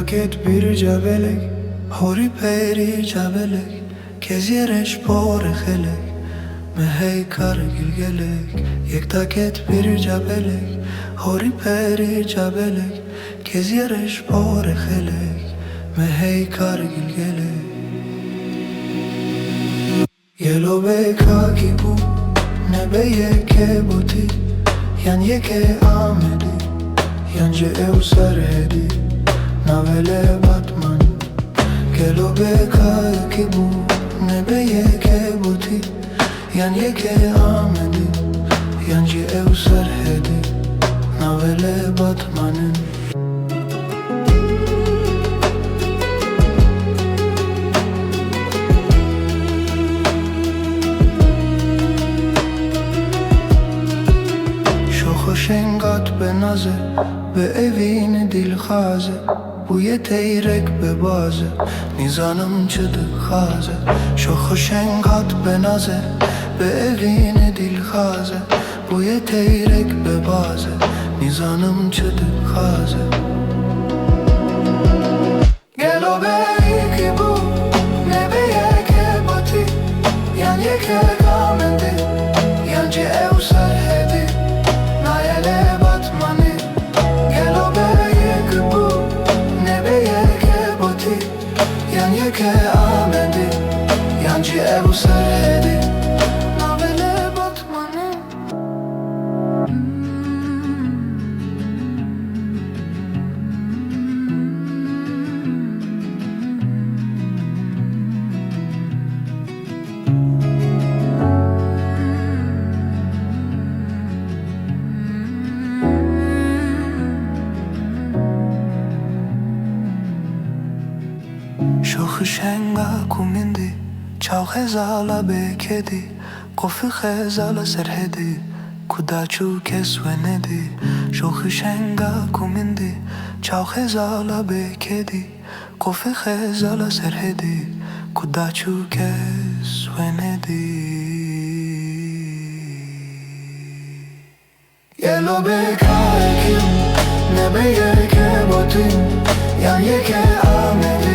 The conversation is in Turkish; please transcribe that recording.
ket Birca Belek, Horî Perî Çav Belek, Keziyê porê xelek, mehey kargil gelek. Yekta ket Birca Belek, Horî Perî Çav Belek, Keziyê porê xelek, mehey kargil gelek. Gelo beka ki bu ne beye ke Botî, yan yeke Amedî, yancı ev Serhedî, navele Batmanî. Gelo beka ki bu ne beye ke Botî, yan yeke Amedî, yancı ev Serhedî, navele Batmanî. Şengat be naze, be evini dilhaze, bu yeteyrek be bazı, nizanım çıdı haze. Şoxu şengat be naze, be evini dilhaze, bu yeteyrek be bazı, nizanım çıdı haze. Gelo belki bu, ne be yeke Botî, yan yeke Amedî, yancı ev Serhedî, Batmanî. Gelo belki bu, ne beye ke Botî, yan yeke Amedî, yancı ev Serhedî, navele Batmanî. Şoxu şenga kumindi, çav xezala bekedi, qofi xezala Serhedî, kudaçu kesvenedi. Şoxu şenga kumindi, çav xezala bekedi, qofi xezala Serhedî, kudaçu kesvenedi. Gelo beka ekim, ne beye ke Botî, yan yeke Amedî,